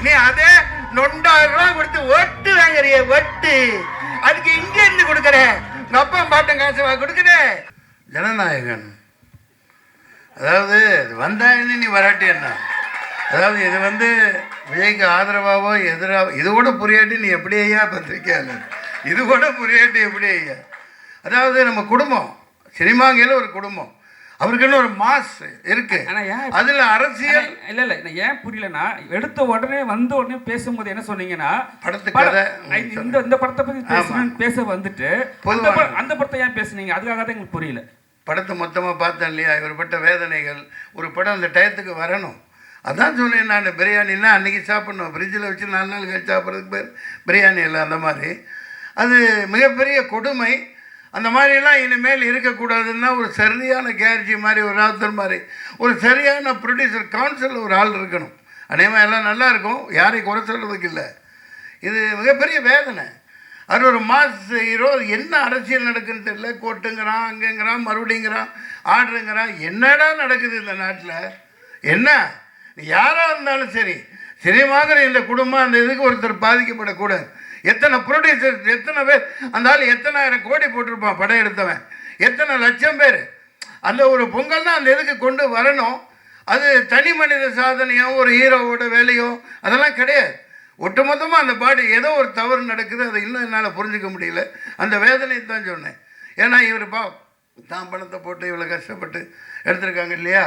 நீ அதே 9,000 ரூபாய் கொடுத்து ஒட்டு வாங்குறிய ஒட்டு. அதுக்கு இங்க இருந்து கொடுக்கற உங்க அப்பா பாட்டம் காசு கொடுக்குற. ஜனநாயகன் அதாவது வந்தா என்ன நீ வராட்டி என்ன, அதாவது இது விஜய்க்கு ஆதரவாவோ எதிராவோ இது கூட புரியாட்டி நீ எப்படி ஐயா பத்திரிக்கையாளர், இது கூட புரியாட்டி எப்படி ஐயா. அதாவது நம்ம குடும்பம் சினிமாங்கையில் ஒரு குடும்பம், அவருக்குன்னு ஒரு மாஸ் இருக்கு. அதுல அரசியல் இல்ல இல்ல ஏன் புரியலன்னா, எடுத்த உடனே வந்த உடனே பேசும்போது என்ன சொன்னீங்கன்னா படத்துக்காக இந்த படத்தை பத்தி பேச வந்துட்டு அந்த படத்தை ஏன் பேசுனீங்க, அதுக்காக தான் எங்களுக்கு புரியல. படத்தை மொத்தமாக பார்த்தேன் இல்லையா, இவர் பட்ட வேதனைகள். ஒரு படம் அந்த டயத்துக்கு வரணும். அதான் சொன்னேன் நான், பிரியாணின்னா அன்றைக்கி சாப்பிட்ணும், ஃப்ரிட்ஜில் வச்சு 4 நாள் கழிச்சு சாப்பிட்றதுக்கு பேர் பிரியாணி இல்லை. அந்த மாதிரி அது மிகப்பெரிய கொடுமை. அந்த மாதிரிலாம் இனிமேல் இருக்கக்கூடாதுன்னா ஒரு சரியான கேர்ஜி மாதிரி, ஒரு ராவுத்தர் மாதிரி ஒரு சரியான ப்ரொடியூசர் கவுன்சிலில் ஒரு ஆள் இருக்கணும். அநேகமாக எல்லாம் நல்லாயிருக்கும், யாரையும் குறை சொல்கிறதுக்கு இல்லை. இது மிகப்பெரிய வேதனை. அது ஒரு மாஸ் ஹீரோ, என்ன அரசியல் நடக்குன்னு தெரியல. கோட்டுங்கிறான், அங்கேங்கிறான், மறுபடிங்கிறான், ஆர்டருங்கிறான். என்னடா நடக்குது இந்த நாட்டில்? என்ன யாராக இருந்தாலும் சரி, சினிமாங்கிற இந்த குடும்பம் அந்த இதுக்கு ஒருத்தர் பாதிக்கப்படக்கூடாது. எத்தனை ப்ரொடியூசர், எத்தனை பேர், அந்த ஆள் எத்தனை ஆயிரம் கோடி போட்டிருப்பான் படம் எடுத்தவன், எத்தனை லட்சம் பேர். அந்த ஒரு பொங்கல் தான் அந்த இதுக்கு கொண்டு வரணும். அது தனி மனித சாதனையோ ஒரு ஹீரோவோட வேலையோ அதெல்லாம் கிடையாது. ஒட்டுமொத்தமாக அந்த பாடி ஏதோ ஒரு தவறு நடக்குது, அதை இன்னும் என்னால் புரிஞ்சிக்க முடியல. அந்த வேதனை தான் சொன்னேன். ஏன்னா இவர் தான் பணத்தை போட்டு இவ்வளோ கஷ்டப்பட்டு எடுத்திருக்காங்க இல்லையா.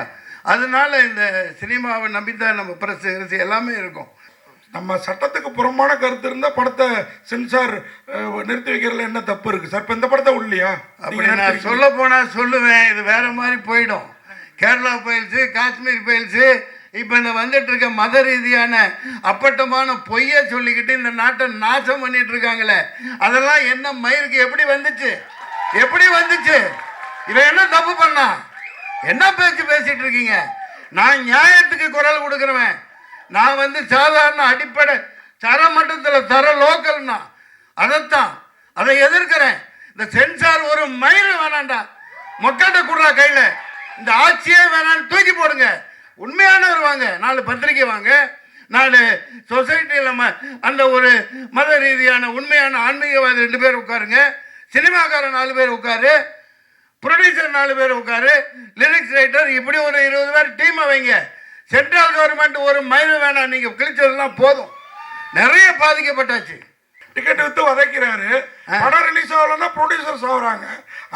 அதனால இந்த சினிமாவை நம்பித்தான் நம்ம பிரஸ் எல்லாமே இருக்கும். நம்ம சட்டத்துக்கு புறம்பான கருத்து இருந்தால் படத்தை சென்சார் நிறுத்தி வைக்கிறதுல என்ன தப்பு இருக்குது சார்? இப்போ இந்த படத்தை உள்ளையா? அப்படி நான் சொல்ல போனால் சொல்லுவேன், இது வேறு மாதிரி போயிடும். கேரளா பயில்ஸு, காஷ்மீர் பயில்ஸு, இப்போ இந்த வந்துட்டு இருக்க மத ரீதியான அப்பட்டமான பொய்யை சொல்லிக்கிட்டு இந்த நாட்டை நாசம் பண்ணிட்டு இருக்காங்களே, அதெல்லாம் என்ன மயிருக்கு எப்படி வந்துச்சு? எப்படி வந்துச்சு? இவன் என்ன தப்பு பண்ணா? என்ன பேச்சு பேசிட்டு இருக்கீங்க? நான் நியாயத்துக்கு குரல் கொடுக்குறவன். நான் சாதாரண அடிப்படை தர மட்டத்தில் தர லோக்கல்னா அதைத்தான், அதை எதிர்க்கிறேன். இந்த சென்சார் ஒரு மயிறு வேணாண்டா, மொக்கட்ட குடுறா கையில், இந்த ஆட்சியே வேணான்னு தூக்கி போடுங்க. உண்மையானவர் வாங்க, 4 பத்திரிக்கை வாங்க, 4 சொசைட்டியில் அந்த ஒரு மத ரீதியான உண்மையான ஆன்மீகவாதி 2 பேர் உட்காருங்க, சினிமாக்காரன் 4 பேர் உட்காரு, ப்ரொடியூசர் 4 பேர் உட்காரு, லிரிக்ஸ் ரைட்டர், இப்படி ஒரு 20 பேர் டீமை வைங்க. சென்ட்ரல் கவர்மெண்ட் ஒரு மயிறு வேணாம், நீங்கள் கிழிச்சதெல்லாம் போதும். நிறைய பாதிக்கப்பட்டாச்சு. டிக்கெட் வித்து உதைக்கிறாரு, படம் ரிலீஸ் ஆகலன்னா ப்ரொடியூசர்ஸ் ஆகுறாங்க.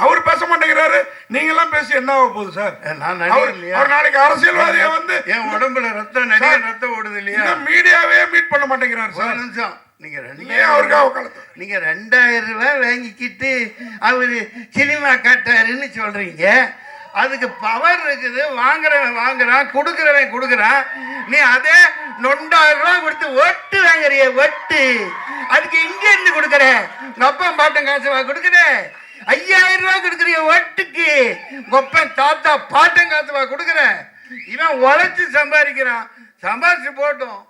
அவர் பேச மாட்டேங்கிறாரு, நீங்களாம் பேசி என்ன ஆக போகுது சார்? நான் அவர் நாளைக்கு அரசியல்வாதியை என் உடம்புல ரத்தம் ஓடுது இல்லையா, மீடியாவே மீட் பண்ண மாட்டேங்கிறாரு சார். நிமிஷம், நீங்க அவருக்காக நீங்க 2000 ரூபாய் வாங்கிக்கிட்டு அவரு சினிமா காட்டாருன்னு சொல்றீங்க. அதுக்கு பவர் இருக்குது, வாங்குறவன் வாங்குறான், கொடுக்குறவன் கொடுக்குறான். நீ அதே 9,000 ரூபாய் கொடுத்து ஒட்டு வாங்குறிய ஒட்டு. அதுக்கு இங்க இருந்து கொடுக்குற உங்க அப்பா பாட்டம் காசு கொடுக்குற. 5,000 ரூபாய் கொடுக்குறிய ஒட்டுக்கு கொப்பன் தாத்தா பாட்டம் காசு கொடுக்குற. இவன் உழைச்சு சம்பாதிக்கிறான், சம்பாதிச்சு போட்டோம்.